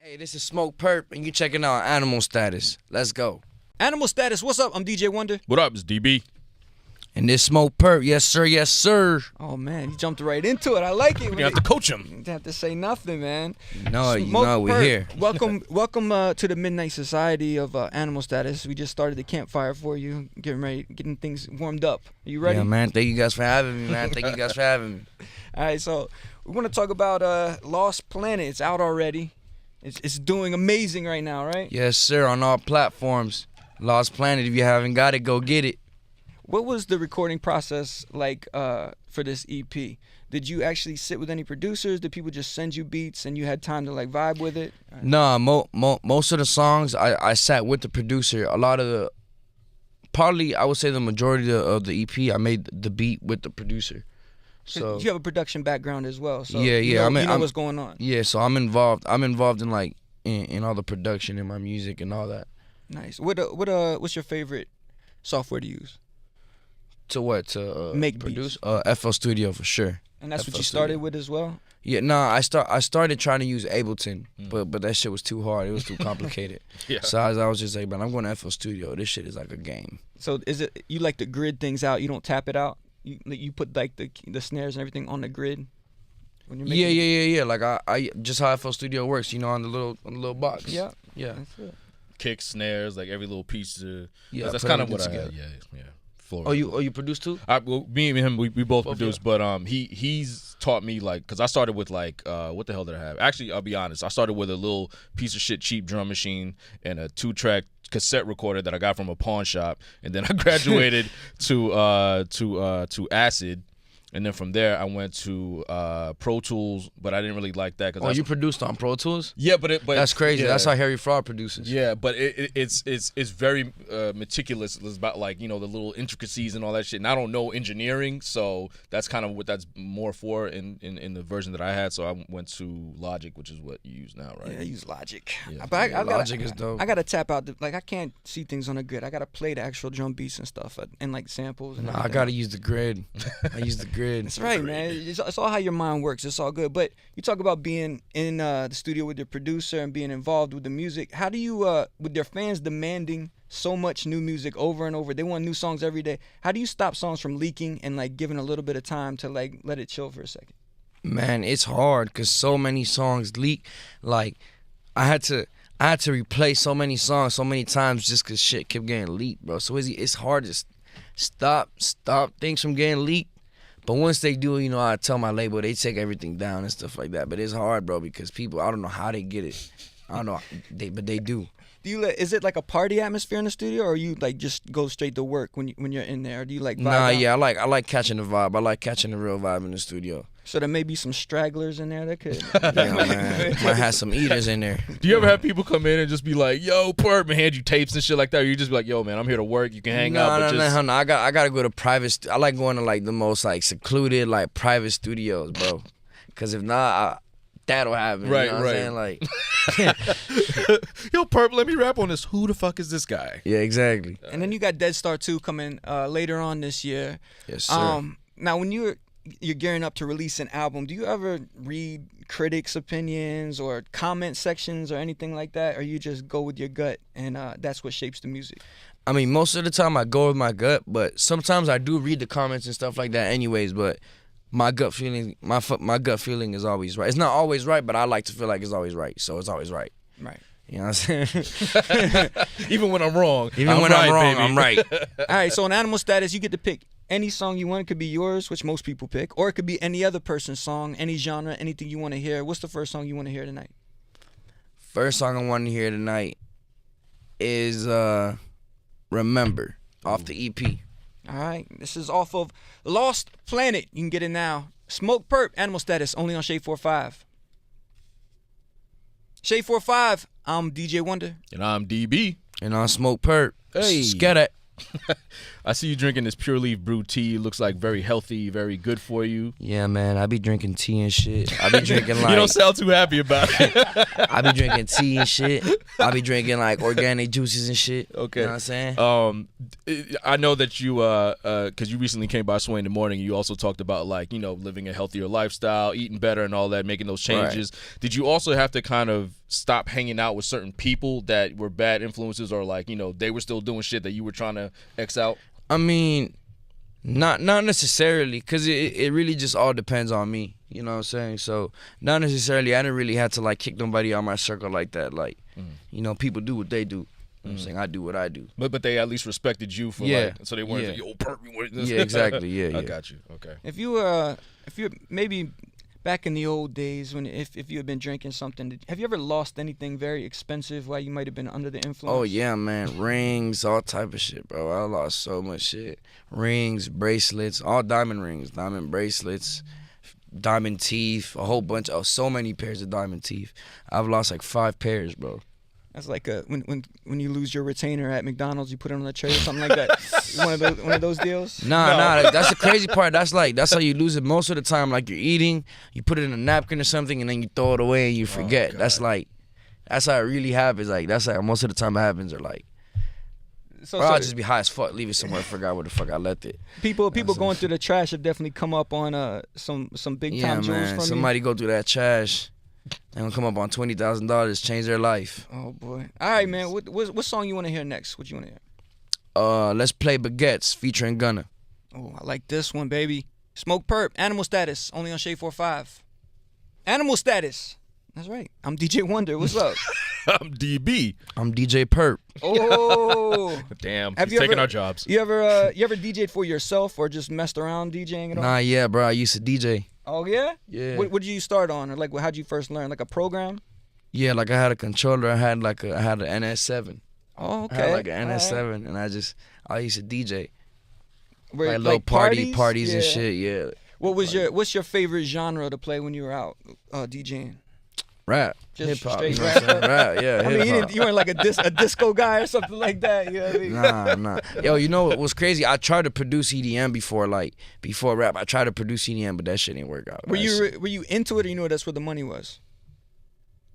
Hey, this is Smokepurpp, and you checking out AnimalStatus. Let's go. AnimalStatus, what's up? I'm DJ Wonder. What up? It's DB. And this Smokepurpp, yes sir, yes sir. Oh man, you jumped right into it. I like it. You have to coach him. You have to say nothing, man. No, you know we're here. Welcome to the Midnight Society of AnimalStatus. We just started the campfire for you, getting things warmed up. Are you ready? Yeah, man. Thank you guys for having me, man. Thank you guys for having me. All right, so we want to talk about Lost Planet. It's out already. It's doing amazing right now, right? Yes sir, on all platforms. Lost Planet. If you haven't got it, go get it. What was the recording process like for this EP? Did you actually sit with any producers? Did people just send you beats and you had time to like vibe with it? Nah, most of the songs I sat with the producer. A lot of the, probably I would say the majority of the EP, I made the beat with the producer. So you have a production background as well. So yeah, you know I'm what's going on. Yeah, so I'm involved. I'm involved in like in all the production in my music and all that. Nice. What's your favorite software to use? To what? To make produce? beats. FL Studio for sure. And that's FL what you started Studio. with as well? Yeah, nah, I started trying to use Ableton, but that shit was too hard. It was too complicated. Yeah. So I was just like, man, I'm going to FL Studio. This shit is like a game. So is it you like to grid things out? You don't tap it out? You put like the snares and everything on the grid when you're making Yeah. Like I just how FL Studio works, you know, on the little box. Yeah. Yeah. That's it. Kick, snares, like every little piece. Yeah, That's put kind of everything what I had. together. Yeah. Floor. Oh, you produce too? Well, me and him, we both Both, produce, but he's taught me like, because I started with like, what the hell did I have? Actually, I'll be honest, I started with a little piece of shit cheap drum machine and a 2-track cassette recorder that I got from a pawn shop, and then I graduated to Acid. And then from there, I went to Pro Tools, but I didn't really like that. Oh, you produced on Pro Tools? Yeah, but that's crazy. Yeah. That's how Harry Fraud produces. Yeah, but it's very meticulous. It's about like, you know, the little intricacies and all that shit. And I don't know engineering, so that's kind of what that's more for in the version that I had. So I went to Logic, which is what you use now, right? Yeah, I use Logic. Yeah. But Logic is dope. I gotta tap out. I can't see things on a grid. I gotta play the actual drum beats and stuff and like samples. And Nah, I everything. gotta use the grid. I use the grid. That's right, man. It's all how your mind works. It's all good. But you talk about being in the studio with your producer and being involved with the music. How do you, with their fans demanding so much new music over and over, they want new songs every day. How do you stop songs from leaking and like giving a little bit of time to like let it chill for a second? Man, it's hard because so many songs leak. Like I had to replay so many songs so many times just because shit kept getting leaked, bro. So it's hard to stop things from getting leaked. But once they do, you know, I tell my label, they take everything down and stuff like that. But it's hard, bro, because people, I don't know how they get it. I don't know, but they do. Is it like a party atmosphere in the studio, or you like just go straight to work when you're in there? Or do you like vibe out? Yeah, I like catching the vibe. I like catching the real vibe in the studio. So there may be some stragglers in there that could. Yeah, man. Might have some eaters in there. Do you ever have people come in and just be like, "Yo, Purpp," and hand you tapes and shit like that? Or you just be like, "Yo, man, I'm here to work. You can hang out." No. I gotta go to private. I like going to like the most like secluded like private studios, bro. Cause if not, that'll happen. Right, you know what right. I'm saying? Like, Yo, Purpp, let me rap on this. Who the fuck is this guy? yeah, exactly. And then you got Dead Star 2 coming later on this year. Yes, sir. Now, when you're gearing up to release an album, do you ever read critics' opinions or comment sections or anything like that, or you just go with your gut and that's what shapes the music? I mean, most of the time I go with my gut, but sometimes I do read the comments and stuff like that, anyways. But my gut feeling, my gut feeling is always right. It's not always right, but I like to feel like it's always right, so it's always right. Right. You know what I'm saying? Even when I'm wrong. Even when I'm wrong, baby. I'm right. All right, so in AnimalStatus, you get to pick any song you want. It could be yours, which most people pick, or it could be any other person's song, any genre, anything you want to hear. What's the first song you want to hear tonight? First song I want to hear tonight is Remember off the EP. All right, this is off of Lost Planet. You can get it now. Smokepurpp, AnimalStatus, only on Shade 45. Shade 45, I'm DJ Wonder. And I'm DB. And on Smokepurpp. Hey. Scat I see you drinking this Pure Leaf Brew tea. Looks like very healthy, very good for you. Yeah, man. I be drinking tea and shit. I be drinking like You don't sound too happy about it. I be drinking tea and shit. I be drinking like organic juices and shit. Okay. You know what I'm saying? I know that you, because you recently came by Sway in the Morning, you also talked about like, you know, living a healthier lifestyle, eating better and all that, making those changes. Did you also have to kind of stop hanging out with certain people that were bad influences, or like, you know, they were still doing shit that you were trying to X out? I mean, not necessarily, because it really just all depends on me. You know what I'm saying? So not necessarily. I didn't really have to like kick nobody out my circle like that. Like, you know, people do what they do. You know what I'm saying? I do what I do. But they at least respected you for like, so they weren't like, yo, Purpp, you weren't this. Yeah, exactly. Yeah, I yeah. got you. Okay. If you maybe back in the old days when if you had been drinking something, have you ever lost anything very expensive while you might have been under the influence? Oh yeah, man. Rings, all type of shit, bro. I lost so much shit. Rings, bracelets, all diamond rings, diamond bracelets, diamond teeth, a whole bunch of so many pairs of diamond teeth. I've lost like 5 pairs, bro. That's like when you lose your retainer at McDonald's, you put it on the tray or something like that. one of those deals. Nah, that's the crazy part. That's how you lose it most of the time. Like you're eating, you put it in a napkin or something, and then you throw it away and you forget. God. That's how it really happens. Like that's how most of the time it happens. Or like, So, or I'll just be high as fuck, leave it somewhere, forgot where the fuck I left it. people going through the trash have definitely come up on some big time jewels man. from Somebody go through that trash. They gonna come up on $20,000, change their life. you. Oh boy. All right, man. What song you want to hear next? What you want to hear? Let's play Baguettes featuring Gunna. Oh, I like this one, baby. Smokepurpp, AnimalStatus, only on Shade 45. AnimalStatus. That's right. I'm DJ Wonder. What's up? I'm DB. I'm DJ Purpp. Oh. Damn. Have He's you taking ever- our jobs. You ever DJed for yourself or just messed around DJing at all? Nah, yeah, bro. I used to DJ. Oh yeah? Yeah. What did you start on? Or like how'd you first learn? Like a program? Yeah, like I had a controller. I had an NS7. Oh, okay. I had like an All right. NS7, and I used to DJ. Where, Like little parties and Yeah. shit. Yeah. What's your favorite genre to play when you were out DJing? Rap. Just Hip hop. straight You know what I'm rap? saying? Rap. Yeah. I mean, hip hop. you weren't like a disco guy or something like that. You know what I mean? Nah. Yo, you know what was crazy? I tried to produce EDM before rap. I tried to produce EDM, but that shit didn't work out. Were you into it, or you know that's where the money was?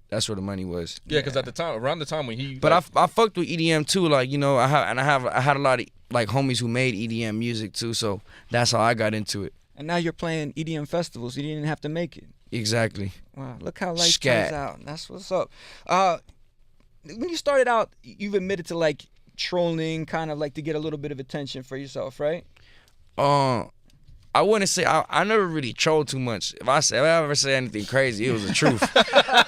That's where the money was. Yeah, because at the time, around the time when he. But I fucked with EDM too. Like, you know, I had a lot of like homies who made EDM music too. So that's how I got into it. And now you're playing EDM festivals. You didn't have to make it. Exactly. Wow, look how life Scat. turns out. That's what's up. When you started out, you've admitted to like trolling, kind of like to get a little bit of attention for yourself, right? I wouldn't say I never really trolled too much. If I ever say anything crazy, it was the truth.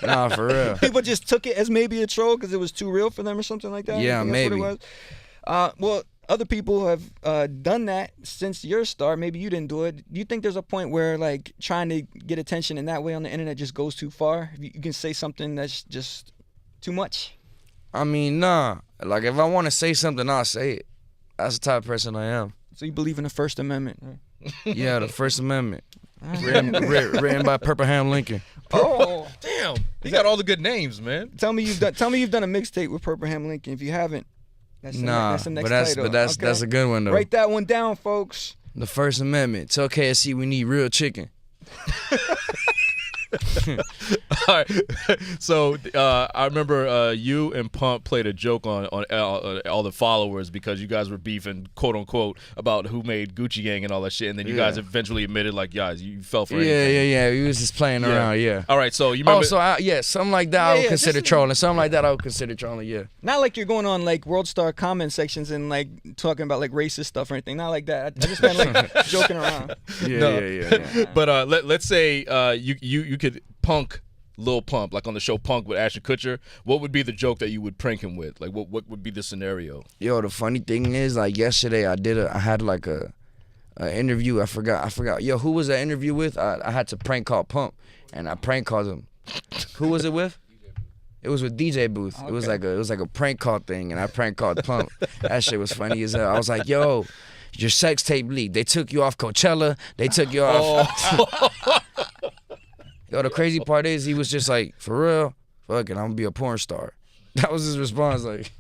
Nah, for real. People just took it as maybe a troll because it was too real for them or something like that. Yeah, I think that's maybe. what it was. Well, other people have done that since your start. Maybe you didn't do it. Do you think there's a point where like trying to get attention in that way on the internet just goes too far? You can say something that's just too much. I mean, nah. Like if I want to say something, I'll say it. That's the type of person I am. So you believe in the First Amendment? Right? Yeah, the First Amendment, written by Abraham Lincoln. Oh, Damn. He got all the good names, man. tell me you've done a mixtape with Abraham Lincoln. If you haven't, that's the, Nah, that's the next but title. that's Okay? a good one though. Write that one down, folks. The First Amendment. Tell KSC we need real chicken. All right. So I remember you and Pump played a joke on all the followers because you guys were beefing, quote unquote, about who made Gucci Gang and all that shit, and then you guys eventually admitted, like, guys, you fell for anything. Yeah. We was just playing around. Yeah. All right. So you remember? Oh, so something like that I would Yeah, consider just- trolling. Something like that I would consider trolling. Yeah. Not like you're going on like World Star comment sections and like talking about like racist stuff or anything. Not like that. I just meant like joking around. Yeah. But let's say you could punk Lil Pump, like on the show Punk with Ashton Kutcher. What would be the joke that you would prank him with? Like what would be the scenario? Yo, the funny thing is, like yesterday, I had like a interview. I forgot. Yo, who was that interview with? I had to prank call Pump, and I prank called him. Who was it with? It was with DJ Booth. Okay. It was like a prank call thing, and I prank called Pump. That shit was funny as hell. I was like, yo, your sex tape leaked. They took you off Coachella. They took you off. Yo, the crazy part is he was just like, for real, fuck it, I'm gonna be a porn star. That was his response. Like,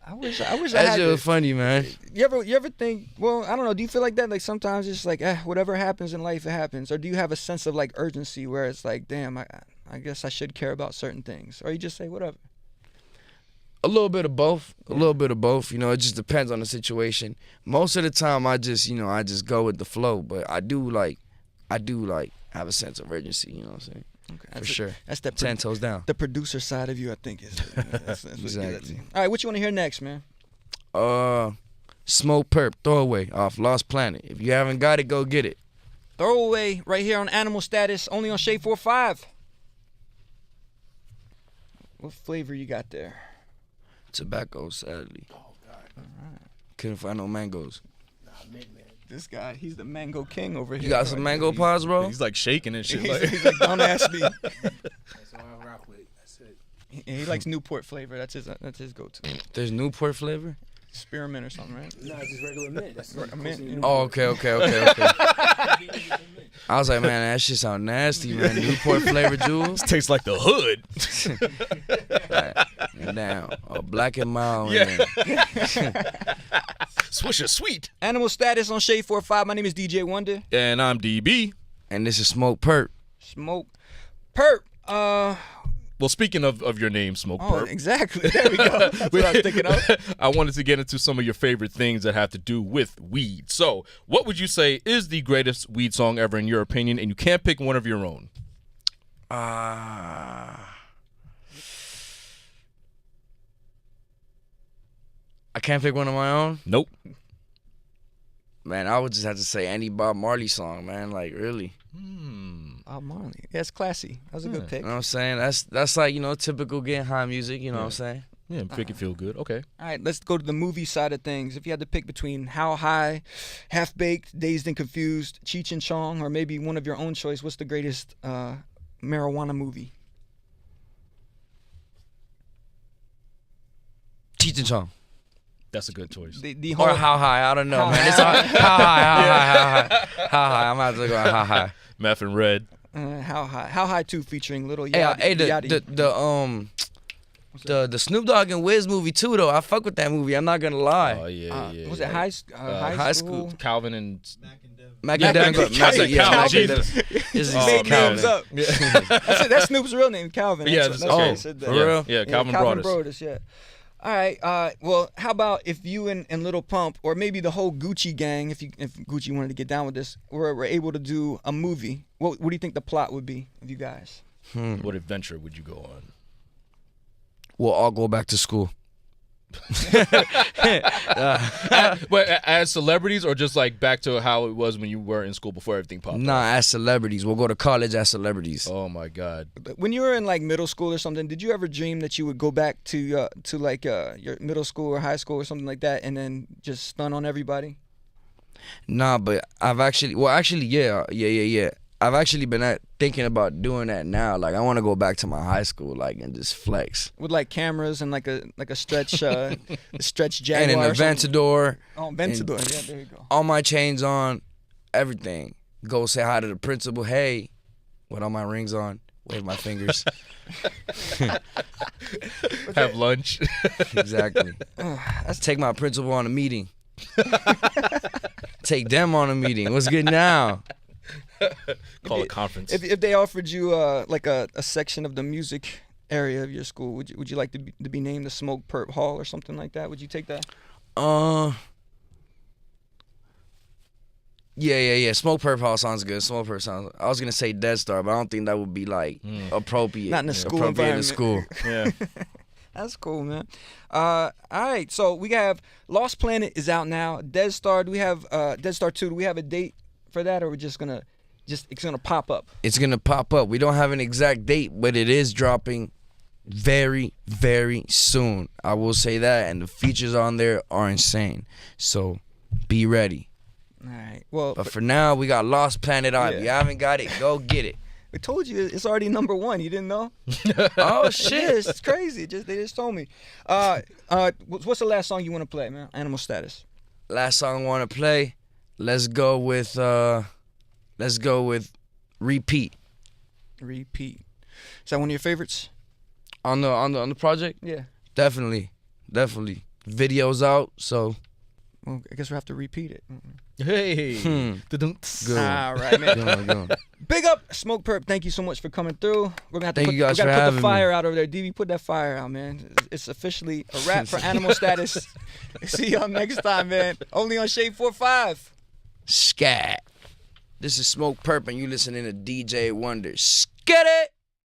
I wish I that had shit was it. funny, man. You ever think? Well, I don't know. Do you feel like that? Like sometimes it's like, whatever happens in life, it happens. Or do you have a sense of like urgency where it's like, damn, I guess I should care about certain things, or you just say whatever. A little bit of both. A little bit of both. You know, it just depends on the situation. Most of the time, I just go with the flow. But I do like have a sense of urgency. You know what I'm saying? Okay, for sure. That's that 10 toes down. the producer side of you, I think. That's Exactly. All right, what you want to hear next, man? Smokepurpp, Throwaway off Lost Planet. If you haven't got it, go get it. Throwaway right here on Animal Status, only on Shade 45. What flavor you got there? Tobacco, sadly. Oh God. All right. Couldn't find no mangoes. Nah, man. This guy, he's the mango king over here. You got some mango pods, bro? He's like shaking and shit. He's like, don't ask me. That's all I rock with. That's it. He likes Newport flavor. That's his go-to. There's Newport flavor? Spearmint or something, right? Nah, it's just regular mint. That's Right, mint, you know. Oh, okay. I was like, man, that shit sound nasty, man. Newport flavor jewels. tastes like the hood. And down. Oh, black and mild. Yeah. Swisher sweet. Animal Status on Shade 45. My name is DJ Wonder. And I'm DB. And this is Smokepurpp. Smoke Perp. Well, speaking of your name, Smokepurpp. Oh, exactly. There we go. That's what I was thinking of. I wanted to get into some of your favorite things that have to do with weed. So, what would you say is the greatest weed song ever in your opinion? And you can't pick one of your own. I can't pick one of my own. Nope. Man, I would just have to say any Bob Marley song, man. Like, really. Oh, Marley. Yeah, it's classy. That was a good pick. You know what I'm saying? That's like, typical getting high music, you know what I'm saying? Yeah, make it feel good. Okay. All right, let's go to the movie side of things. If you had to pick between How High, Half Baked, Dazed and Confused, Cheech and Chong, or maybe one of your own choice, what's the greatest marijuana movie? Cheech and Chong. That's a good choice. The whole, Or How High, I don't know, How man. It's High. how high. How high. I'm about to go How High. Meth and Red. How High 2 featuring Little Hey, Yachty. the Snoop Dogg and Wiz movie too, though. I fuck with that movie. I'm not gonna lie. Oh, yeah. Was it high school? Calvin and... Mac Mac and and Mac- yeah, Mac Calvin. and This is Made names Calvin. up. That's Snoop's real name, Calvin. Yeah, That's that's why I okay. said that. For real? Yeah, Calvin Calvin Broadus. Broadus, yeah. All right. Well, how about if you and Lil Pump, or maybe the whole Gucci gang, if Gucci wanted to get down with this, were able to do a movie? What do you think the plot would be of you guys? What adventure would you go on? We'll all go back to school. But as celebrities, or just like back to how it was when you were in school before everything popped Nah, up? as celebrities. We'll go to college as celebrities. Oh my God. When you were in like middle school or something, did you ever dream that you would go back to your middle school or high school or something like that, and then just stun on everybody? Nah, but I've actually, yeah. I've actually been thinking about doing that now. Like, I want to go back to my high school, like, and just flex. With like cameras and like a stretch stretch Jaguar. And an or something? Aventador. Oh, Aventador. Yeah, there you go. All my chains on, everything. Go say hi to the principal. Hey, with all my rings on. Wave my fingers. Have lunch. Exactly. Take my principal on a meeting. Take them on a meeting. What's good now? Call a conference. If they offered you like a section of the music area of your school, would you like to be named the Smokepurpp Hall or something like that? Would you take that? Yeah. Smokepurpp Hall sounds good. Smokepurpp sounds. I was gonna say Dead Star, but I don't think that would be like appropriate. Not in a school appropriate in environment. school. Yeah. That's cool, man. All right, so we have Lost Planet is out now. Dead Star, do we have Dead Star 2? Do we have a date for that, or we're just gonna it's gonna pop up? It's gonna pop up. We don't have an exact date, but it is dropping very, very soon. I will say that, and the features on there are insane. So be ready. All right. Well, But for now, we got Lost Planet out. If you haven't got it, go get it. I told you it's already number 1. You didn't know? Oh Yeah, shit! it's crazy. They just told me. What's the last song you want to play, man? Animal Status. Last song I want to play. Let's go with Repeat Repeat. Is that one of your favorites? on the project. Yeah. Definitely. Videos out, so Well, I guess we'll have to repeat it. Hey. good. All right, man. Go. Big up, Smokepurpp. Thank you so much for coming through. We're gonna have to Thank put, you guys we gotta for put having the me. fire out over there. DB, put that fire out, man. It's officially a wrap for Animal Status. See y'all next time, man. Only on Shade 45. Scat. This is Smokepurpp, and you listening to DJ Wonder. Scat. Get it?